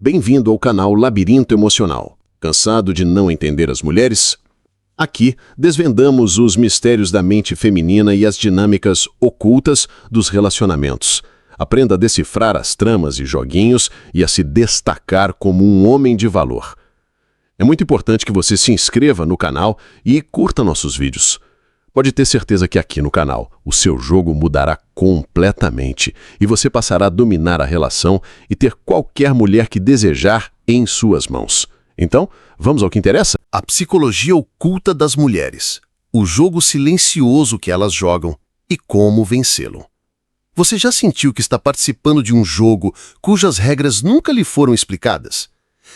Bem-vindo ao canal Labirinto Emocional. Cansado de não entender as mulheres? Aqui desvendamos os mistérios da mente feminina e as dinâmicas ocultas dos relacionamentos. Aprenda a decifrar as tramas e joguinhos e a se destacar como um homem de valor. É muito importante que você se inscreva no canal e curta nossos vídeos. Pode ter certeza que aqui no canal o seu jogo mudará completamente e você passará a dominar a relação e ter qualquer mulher que desejar em suas mãos. Então, vamos ao que interessa? A psicologia oculta das mulheres, o jogo silencioso que elas jogam e como vencê-lo. Você já sentiu que está participando de um jogo cujas regras nunca lhe foram explicadas?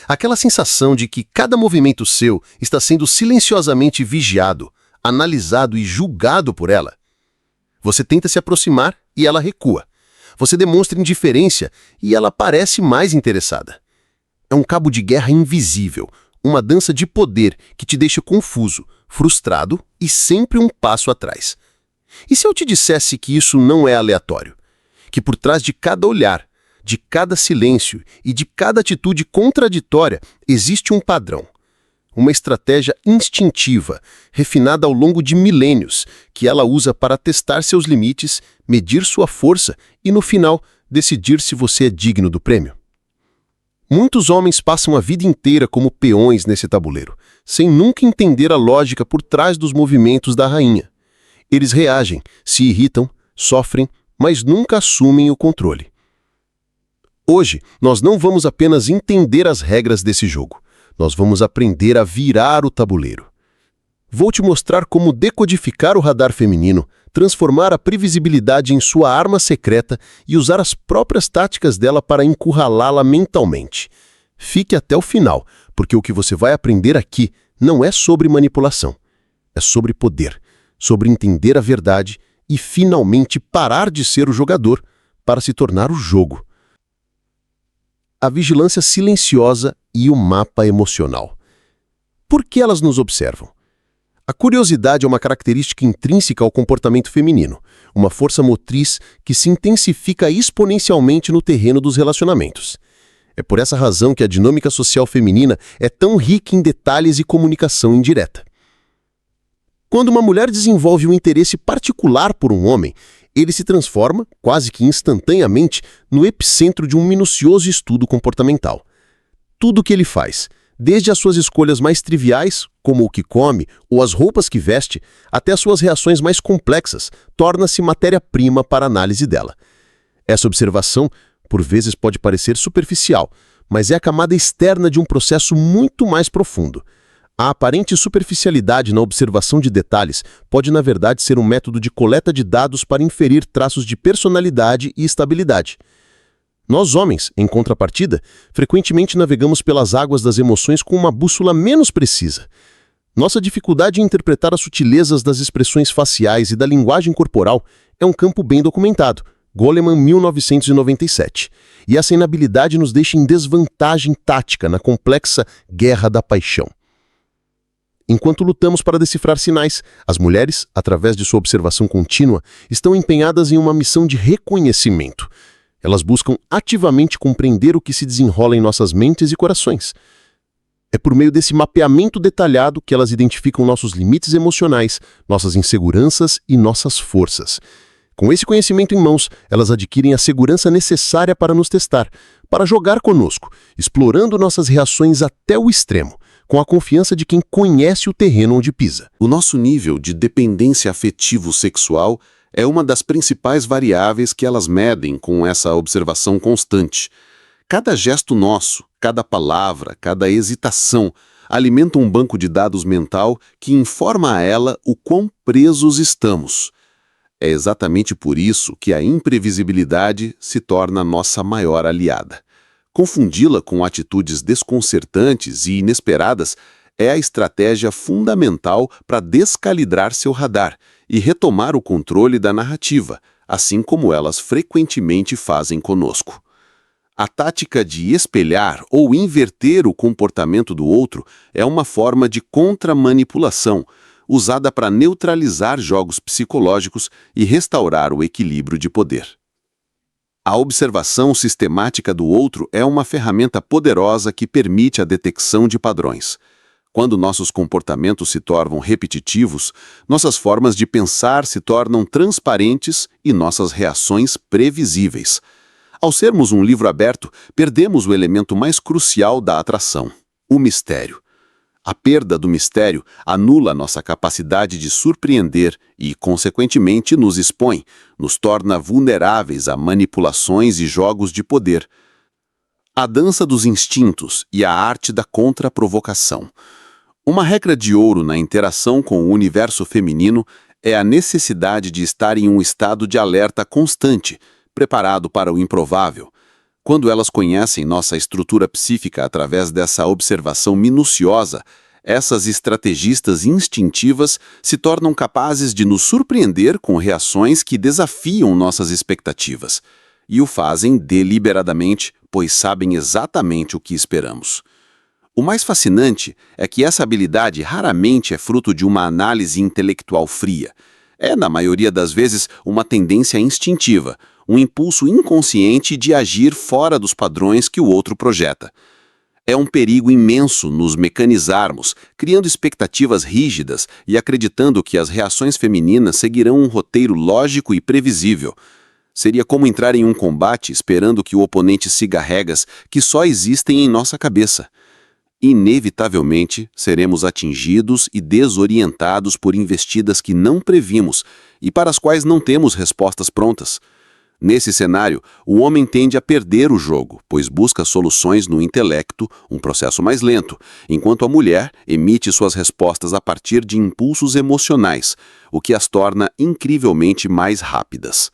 Aquela sensação de que cada movimento seu está sendo silenciosamente vigiado, analisado e julgado por ela. Você tenta se aproximar e ela recua. Você demonstra indiferença e ela parece mais interessada. É um cabo de guerra invisível, uma dança de poder que te deixa confuso, frustrado e sempre um passo atrás. E se eu te dissesse que isso não é aleatório? Que por trás de cada olhar, de cada silêncio e de cada atitude contraditória existe um padrão. Uma estratégia instintiva, refinada ao longo de milênios, que ela usa para testar seus limites, medir sua força e, no final, decidir se você é digno do prêmio. Muitos homens passam a vida inteira como peões nesse tabuleiro, sem nunca entender a lógica por trás dos movimentos da rainha. Eles reagem, se irritam, sofrem, mas nunca assumem o controle. Hoje, nós não vamos apenas entender as regras desse jogo. Nós vamos aprender a virar o tabuleiro. Vou te mostrar como decodificar o radar feminino, transformar a previsibilidade em sua arma secreta e usar as próprias táticas dela para encurralá-la mentalmente. Fique até o final, porque o que você vai aprender aqui não é sobre manipulação. É sobre poder, sobre entender a verdade e finalmente parar de ser o jogador para se tornar o jogo. A vigilância silenciosa e o mapa emocional. Por que elas nos observam? A curiosidade é uma característica intrínseca ao comportamento feminino, uma força motriz que se intensifica exponencialmente no terreno dos relacionamentos. É por essa razão que a dinâmica social feminina é tão rica em detalhes e comunicação indireta. Quando uma mulher desenvolve um interesse particular por um homem, ele se transforma, quase que instantaneamente, no epicentro de um minucioso estudo comportamental. Tudo o que ele faz, desde as suas escolhas mais triviais, como o que come ou as roupas que veste, até as suas reações mais complexas, torna-se matéria-prima para a análise dela. Essa observação, por vezes, pode parecer superficial, mas é a camada externa de um processo muito mais profundo. A aparente superficialidade na observação de detalhes pode, na verdade, ser um método de coleta de dados para inferir traços de personalidade e estabilidade. Nós, homens, em contrapartida, frequentemente navegamos pelas águas das emoções com uma bússola menos precisa. Nossa dificuldade em interpretar as sutilezas das expressões faciais e da linguagem corporal é um campo bem documentado, Goleman, 1997. E essa inabilidade nos deixa em desvantagem tática na complexa guerra da paixão. Enquanto lutamos para decifrar sinais, as mulheres, através de sua observação contínua, estão empenhadas em uma missão de reconhecimento. Elas buscam ativamente compreender o que se desenrola em nossas mentes e corações. É por meio desse mapeamento detalhado que elas identificam nossos limites emocionais, nossas inseguranças e nossas forças. Com esse conhecimento em mãos, elas adquirem a segurança necessária para nos testar, para jogar conosco, explorando nossas reações até o extremo, com a confiança de quem conhece o terreno onde pisa. O nosso nível de dependência afetivo-sexual é uma das principais variáveis que elas medem com essa observação constante. Cada gesto nosso, cada palavra, cada hesitação alimenta um banco de dados mental que informa a ela o quão presos estamos. É exatamente por isso que a imprevisibilidade se torna nossa maior aliada. Confundi-la com atitudes desconcertantes e inesperadas é a estratégia fundamental para descalibrar seu radar e retomar o controle da narrativa, assim como elas frequentemente fazem conosco. A tática de espelhar ou inverter o comportamento do outro é uma forma de contramanipulação, usada para neutralizar jogos psicológicos e restaurar o equilíbrio de poder. A observação sistemática do outro é uma ferramenta poderosa que permite a detecção de padrões. Quando nossos comportamentos se tornam repetitivos, nossas formas de pensar se tornam transparentes e nossas reações previsíveis. Ao sermos um livro aberto, perdemos o elemento mais crucial da atração: o mistério. A perda do mistério anula nossa capacidade de surpreender e, consequentemente, nos expõe, nos torna vulneráveis a manipulações e jogos de poder. A dança dos instintos e a arte da contraprovocação. Uma regra de ouro na interação com o universo feminino é a necessidade de estar em um estado de alerta constante, preparado para o improvável. Quando elas conhecem nossa estrutura psíquica através dessa observação minuciosa, essas estrategistas instintivas se tornam capazes de nos surpreender com reações que desafiam nossas expectativas. E o fazem deliberadamente, pois sabem exatamente o que esperamos. O mais fascinante é que essa habilidade raramente é fruto de uma análise intelectual fria. É, na maioria das vezes, uma tendência instintiva, um impulso inconsciente de agir fora dos padrões que o outro projeta. É um perigo imenso nos mecanizarmos, criando expectativas rígidas e acreditando que as reações femininas seguirão um roteiro lógico e previsível. Seria como entrar em um combate esperando que o oponente siga regras que só existem em nossa cabeça. Inevitavelmente, seremos atingidos e desorientados por investidas que não previmos e para as quais não temos respostas prontas. Nesse cenário, o homem tende a perder o jogo, pois busca soluções no intelecto, um processo mais lento, enquanto a mulher emite suas respostas a partir de impulsos emocionais, o que as torna incrivelmente mais rápidas.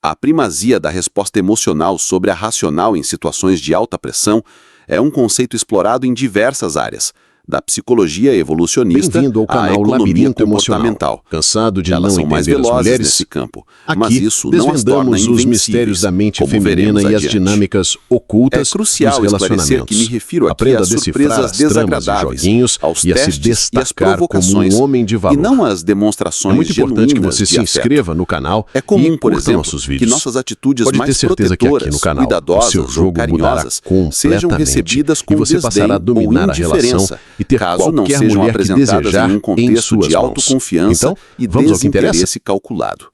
A primazia da resposta emocional sobre a racional em situações de alta pressão é um conceito explorado em diversas áreas, da psicologia evolucionista Bem-vindo ao à canal economia Labirinto Emocional. comportamental. Cansado de Elas não são mais entender as velozes mulheres? nesse campo, Aqui, mas isso não as torna desvendamos os invencíveis, mistérios da mente como feminina veremos e as adiante. dinâmicas É ocultas crucial dos esclarecer relacionamentos. que me refiro aqui Aprenda a às decifrar surpresas as tramas e desagradáveis, joguinhos aos e a se testes e às destacar como provocações, um homem de valor. e não às demonstrações É muito importante que genuínas você de se afeto. inscreva no canal É comum, e por curta exemplo, nossos que vídeos. nossas atitudes Pode ter mais certeza que aqui protetoras, no canal o cuidadosas seu ou jogo mudará carinhosas sejam completamente recebidas com e você passará a desdém ou dominar a relação indiferença, e ter caso não qualquer sejam mulher que apresentadas desejar em um em contexto suas de mãos. autoconfiança Então, e vamos ao que interessa? desinteresse calculado.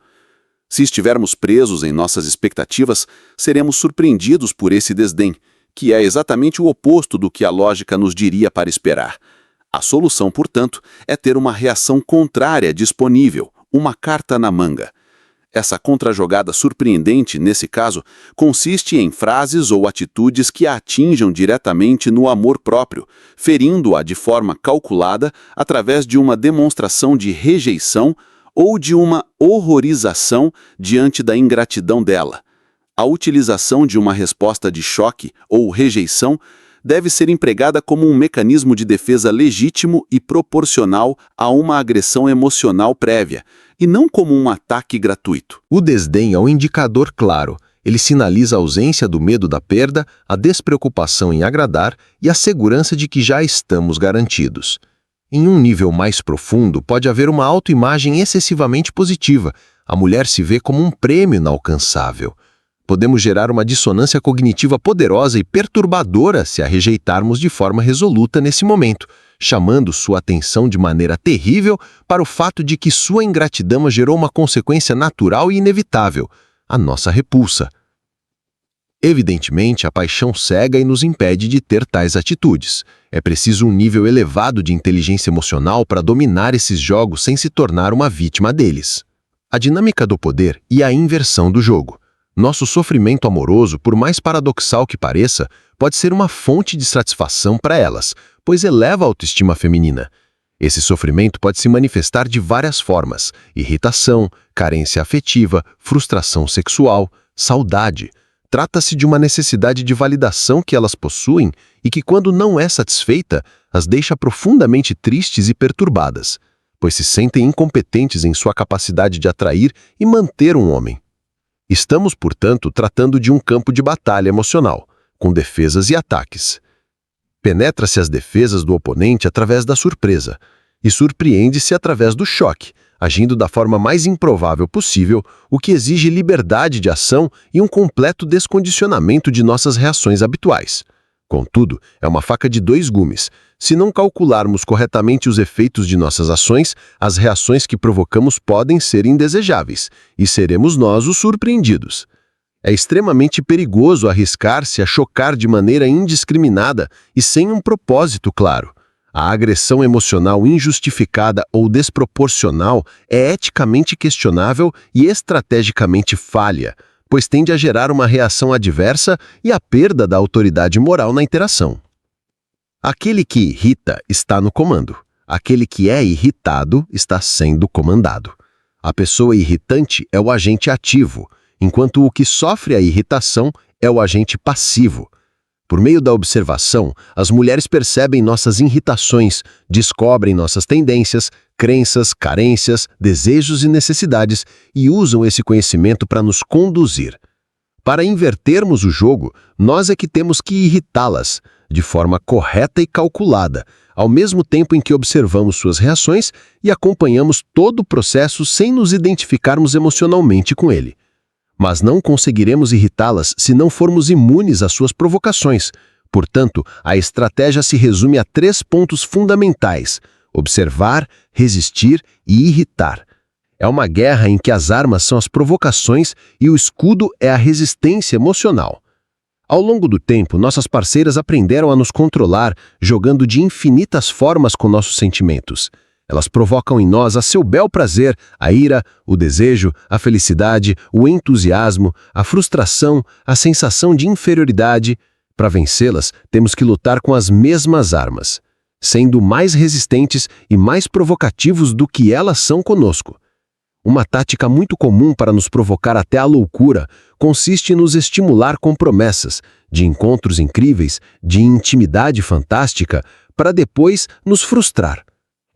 Se estivermos presos em nossas expectativas, seremos surpreendidos por esse desdém, que é exatamente o oposto do que a lógica nos diria para esperar. A solução, portanto, é ter uma reação contrária disponível, uma carta na manga. Essa contrajogada surpreendente, nesse caso, consiste em frases ou atitudes que a atinjam diretamente no amor próprio, ferindo-a de forma calculada através de uma demonstração de rejeição ou de uma horrorização diante da ingratidão dela. A utilização de uma resposta de choque ou rejeição deve ser empregada como um mecanismo de defesa legítimo e proporcional a uma agressão emocional prévia, e não como um ataque gratuito. O desdém é um indicador claro. Ele sinaliza a ausência do medo da perda, a despreocupação em agradar e a segurança de que já estamos garantidos. Em um nível mais profundo, pode haver uma autoimagem excessivamente positiva. A mulher se vê como um prêmio inalcançável. Podemos gerar uma dissonância cognitiva poderosa e perturbadora se a rejeitarmos de forma resoluta nesse momento, chamando sua atenção de maneira terrível para o fato de que sua ingratidão gerou uma consequência natural e inevitável, a nossa repulsa. Evidentemente, a paixão cega e nos impede de ter tais atitudes. É preciso um nível elevado de inteligência emocional para dominar esses jogos sem se tornar uma vítima deles. A dinâmica do poder e a inversão do jogo. Nosso sofrimento amoroso, por mais paradoxal que pareça, pode ser uma fonte de satisfação para elas, pois eleva a autoestima feminina. Esse sofrimento pode se manifestar de várias formas: irritação, carência afetiva, frustração sexual, saudade. Trata-se de uma necessidade de validação que elas possuem e que, quando não é satisfeita, as deixa profundamente tristes e perturbadas, pois se sentem incompetentes em sua capacidade de atrair e manter um homem. Estamos, portanto, tratando de um campo de batalha emocional, com defesas e ataques. Penetra-se as defesas do oponente através da surpresa, e surpreende-se através do choque, agindo da forma mais improvável possível, o que exige liberdade de ação e um completo descondicionamento de nossas reações habituais. Contudo, é uma faca de dois gumes. Se não calcularmos corretamente os efeitos de nossas ações, as reações que provocamos podem ser indesejáveis, e seremos nós os surpreendidos. É extremamente perigoso arriscar-se a chocar de maneira indiscriminada e sem um propósito claro. A agressão emocional injustificada ou desproporcional é eticamente questionável e estrategicamente falha, pois tende a gerar uma reação adversa e a perda da autoridade moral na interação. Aquele que irrita está no comando. Aquele que é irritado está sendo comandado. A pessoa irritante é o agente ativo, enquanto o que sofre a irritação é o agente passivo. Por meio da observação, as mulheres percebem nossas irritações, descobrem nossas tendências, crenças, carências, desejos e necessidades e usam esse conhecimento para nos conduzir. Para invertermos o jogo, nós é que temos que irritá-las, de forma correta e calculada, ao mesmo tempo em que observamos suas reações e acompanhamos todo o processo sem nos identificarmos emocionalmente com ele. Mas não conseguiremos irritá-las se não formos imunes às suas provocações. Portanto, a estratégia se resume a 3 pontos fundamentais: observar, resistir e irritar. É uma guerra em que as armas são as provocações e o escudo é a resistência emocional. Ao longo do tempo, nossas parceiras aprenderam a nos controlar, jogando de infinitas formas com nossos sentimentos. Elas provocam em nós a seu bel prazer, a ira, o desejo, a felicidade, o entusiasmo, a frustração, a sensação de inferioridade. Para vencê-las, temos que lutar com as mesmas armas, sendo mais resistentes e mais provocativos do que elas são conosco. Uma tática muito comum para nos provocar até a loucura consiste em nos estimular com promessas, de encontros incríveis, de intimidade fantástica, para depois nos frustrar.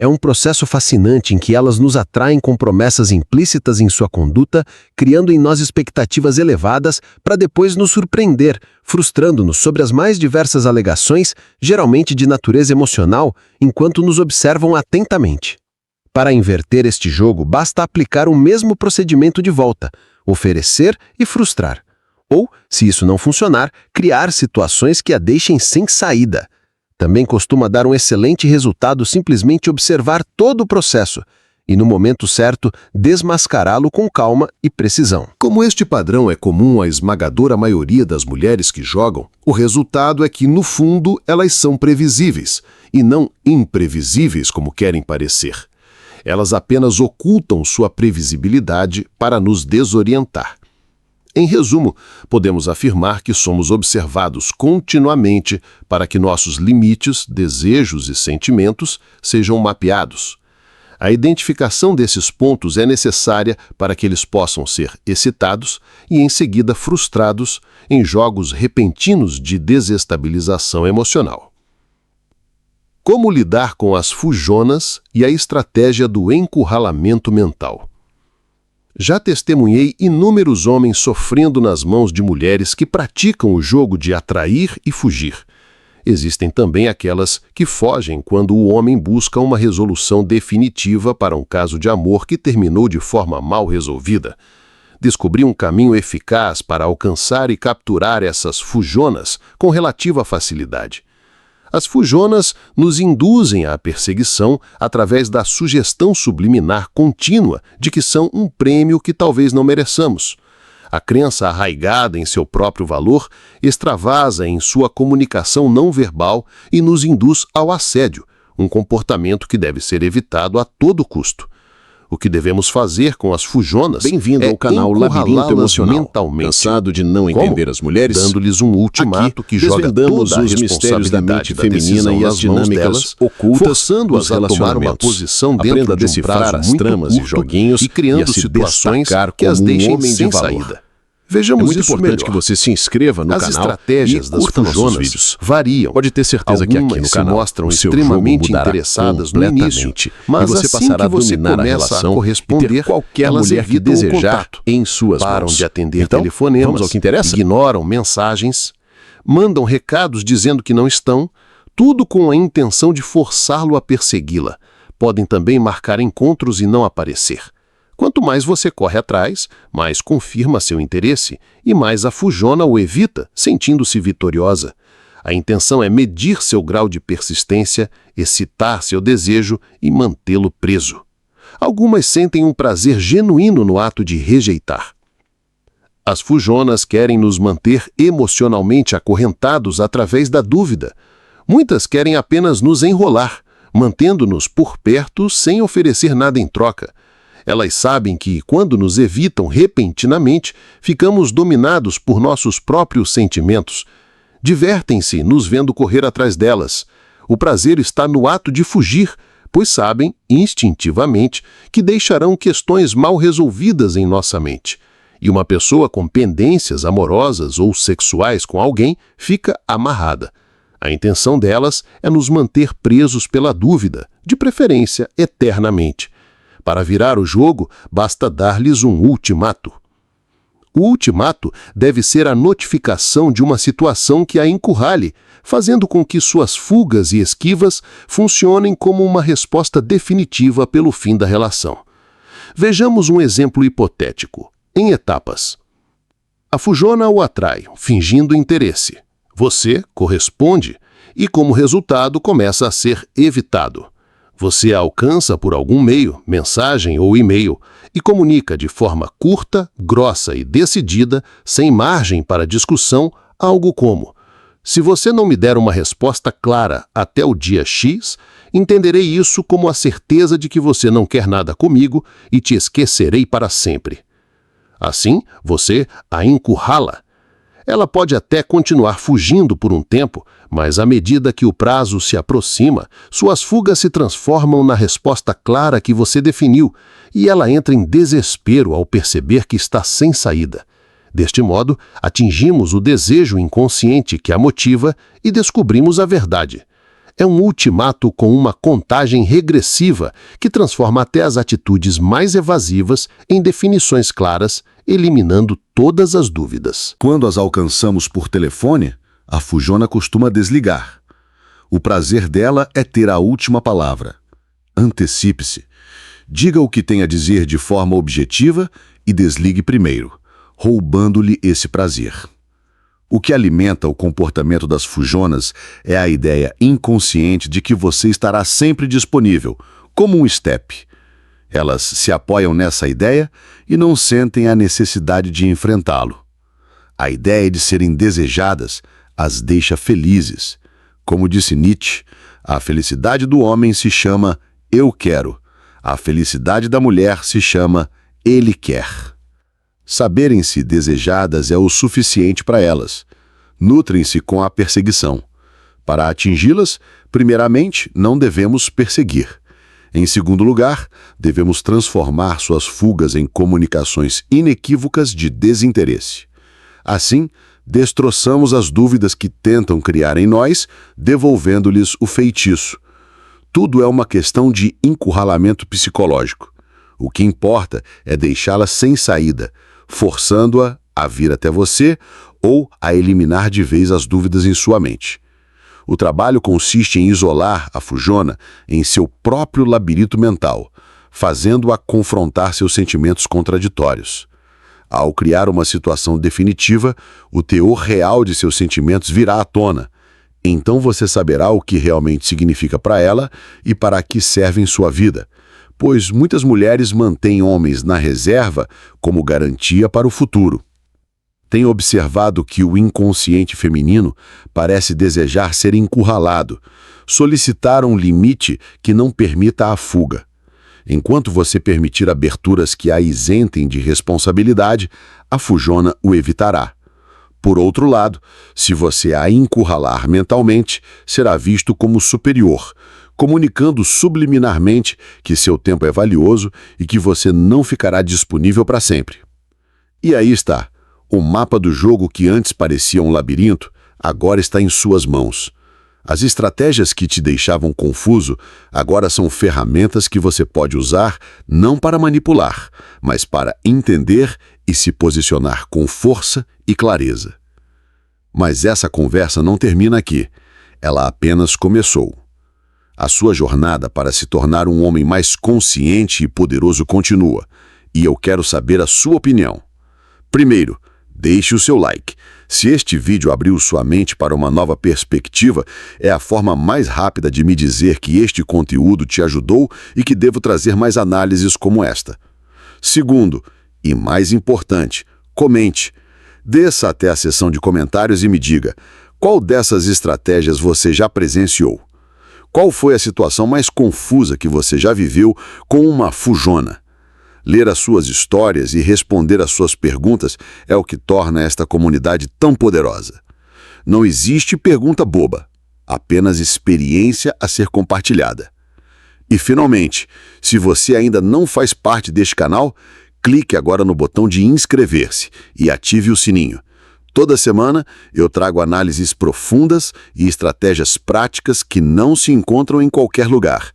É um processo fascinante em que elas nos atraem com promessas implícitas em sua conduta, criando em nós expectativas elevadas para depois nos surpreender, frustrando-nos sobre as mais diversas alegações, geralmente de natureza emocional, enquanto nos observam atentamente. Para inverter este jogo, basta aplicar o mesmo procedimento de volta, oferecer e frustrar. Ou, se isso não funcionar, criar situações que a deixem sem saída. Também costuma dar um excelente resultado simplesmente observar todo o processo e, no momento certo, desmascará-lo com calma e precisão. Como este padrão é comum à esmagadora maioria das mulheres que jogam, o resultado é que, no fundo, elas são previsíveis, e não imprevisíveis como querem parecer. Elas apenas ocultam sua previsibilidade para nos desorientar. Em resumo, podemos afirmar que somos observados continuamente para que nossos limites, desejos e sentimentos sejam mapeados. A identificação desses pontos é necessária para que eles possam ser excitados e, em seguida, frustrados em jogos repentinos de desestabilização emocional. Como lidar com as fujonas e a estratégia do encurralamento mental? Já testemunhei inúmeros homens sofrendo nas mãos de mulheres que praticam o jogo de atrair e fugir. Existem também aquelas que fogem quando o homem busca uma resolução definitiva para um caso de amor que terminou de forma mal resolvida. Descobri um caminho eficaz para alcançar e capturar essas fujonas com relativa facilidade. As fujonas nos induzem à perseguição através da sugestão subliminar contínua de que são um prêmio que talvez não mereçamos. A crença arraigada em seu próprio valor extravasa em sua comunicação não verbal e nos induz ao assédio, um comportamento que deve ser evitado a todo custo. O que devemos fazer com as fujonas Bem-vindo ao canal Labirinto Emocional. Mentalmente. Cansado de não entender as mulheres? Dando-lhes um ultimato que joga desvendamos toda a os mistérios da mente feminina e as dinâmicas ocultas forçando-as a tomar uma posição dentro Aprenda a de um decifrar prazo as muito tramas curto e joguinhos e criando a se situações destacar que as como um deixem homem de sem valor. saída. É Vejamos muito isso importante melhor. que você se inscreva no As canal estratégias e das curta nossos fujonas vídeos. variam. Pode ter certeza que aqui Algumas no se canal mostram o seu extremamente jogo mudará interessadas no início, completamente, mas e você assim passará que você a dominar a começa relação a corresponder, e ter qualquer elas mulher que evitam o desejar contato, em suas param mãos. de atender Então, telefonemas, vamos ao que interessa? ignoram mensagens, mandam recados dizendo que não estão, tudo com a intenção de forçá-lo a persegui-la, podem também marcar encontros e não aparecer. Quanto mais você corre atrás, mais confirma seu interesse e mais a fujona o evita, sentindo-se vitoriosa. A intenção é medir seu grau de persistência, excitar seu desejo e mantê-lo preso. Algumas sentem um prazer genuíno no ato de rejeitar. As fujonas querem nos manter emocionalmente acorrentados através da dúvida. Muitas querem apenas nos enrolar, mantendo-nos por perto sem oferecer nada em troca. Elas sabem que, quando nos evitam repentinamente, ficamos dominados por nossos próprios sentimentos. Divertem-se nos vendo correr atrás delas. O prazer está no ato de fugir, pois sabem, instintivamente, que deixarão questões mal resolvidas em nossa mente. E uma pessoa com pendências amorosas ou sexuais com alguém fica amarrada. A intenção delas é nos manter presos pela dúvida, de preferência eternamente. Para virar o jogo, basta dar-lhes um ultimato. O ultimato deve ser a notificação de uma situação que a encurrale, fazendo com que suas fugas e esquivas funcionem como uma resposta definitiva pelo fim da relação. Vejamos um exemplo hipotético, em etapas. A fujona o atrai, fingindo interesse. Você corresponde e, como resultado, começa a ser evitado. Você a alcança por algum meio, mensagem ou e-mail, e comunica de forma curta, grossa e decidida, sem margem para discussão, algo como: se você não me der uma resposta clara até o dia X, entenderei isso como a certeza de que você não quer nada comigo e te esquecerei para sempre. Assim, você a encurrala. Ela pode até continuar fugindo por um tempo, mas à medida que o prazo se aproxima, suas fugas se transformam na resposta clara que você definiu, e ela entra em desespero ao perceber que está sem saída. Deste modo, atingimos o desejo inconsciente que a motiva e descobrimos a verdade. É um ultimato com uma contagem regressiva que transforma até as atitudes mais evasivas em definições claras, eliminando todas as dúvidas. Quando as alcançamos por telefone, a fujona costuma desligar. O prazer dela é ter a última palavra. Antecipe-se. Diga o que tem a dizer de forma objetiva e desligue primeiro, roubando-lhe esse prazer. O que alimenta o comportamento das fujonas é a ideia inconsciente de que você estará sempre disponível, como um estepe. Elas se apoiam nessa ideia e não sentem a necessidade de enfrentá-lo. A ideia de serem desejadas as deixa felizes. Como disse Nietzsche, a felicidade do homem se chama eu quero. A felicidade da mulher se chama ele quer. Saberem-se desejadas é o suficiente para elas. Nutrem-se com a perseguição. Para atingi-las, primeiramente, não devemos perseguir. Em segundo lugar, devemos transformar suas fugas em comunicações inequívocas de desinteresse. Assim, destroçamos as dúvidas que tentam criar em nós, devolvendo-lhes o feitiço. Tudo é uma questão de encurralamento psicológico. O que importa é deixá-la sem saída, forçando-a a vir até você ou a eliminar de vez as dúvidas em sua mente. O trabalho consiste em isolar a fujona em seu próprio labirinto mental, fazendo-a confrontar seus sentimentos contraditórios. Ao criar uma situação definitiva, o teor real de seus sentimentos virá à tona. Então você saberá o que realmente significa para ela e para que serve em sua vida, pois muitas mulheres mantêm homens na reserva como garantia para o futuro. Tenho observado que o inconsciente feminino parece desejar ser encurralado, solicitar um limite que não permita a fuga. Enquanto você permitir aberturas que a isentem de responsabilidade, a fujona o evitará. Por outro lado, se você a encurralar mentalmente, será visto como superior, comunicando subliminarmente que seu tempo é valioso e que você não ficará disponível para sempre. E aí está. O mapa do jogo que antes parecia um labirinto, agora está em suas mãos. As estratégias que te deixavam confuso agora são ferramentas que você pode usar não para manipular, mas para entender e se posicionar com força e clareza. Mas essa conversa não termina aqui. Ela apenas começou. A sua jornada para se tornar um homem mais consciente e poderoso continua, e eu quero saber a sua opinião. Primeiro, deixe o seu like. Se este vídeo abriu sua mente para uma nova perspectiva, é a forma mais rápida de me dizer que este conteúdo te ajudou e que devo trazer mais análises como esta. Segundo, e mais importante, comente. Desça até a seção de comentários e me diga qual dessas estratégias você já presenciou. Qual foi a situação mais confusa que você já viveu com uma fujona? Ler as suas histórias e responder às suas perguntas é o que torna esta comunidade tão poderosa. Não existe pergunta boba, apenas experiência a ser compartilhada. E, finalmente, se você ainda não faz parte deste canal, clique agora no botão de inscrever-se e ative o sininho. Toda semana eu trago análises profundas e estratégias práticas que não se encontram em qualquer lugar.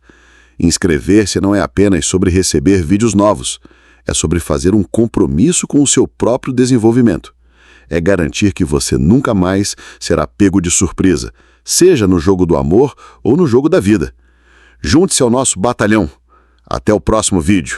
Inscrever-se não é apenas sobre receber vídeos novos, é sobre fazer um compromisso com o seu próprio desenvolvimento. É garantir que você nunca mais será pego de surpresa, seja no jogo do amor ou no jogo da vida. Junte-se ao nosso batalhão. Até o próximo vídeo.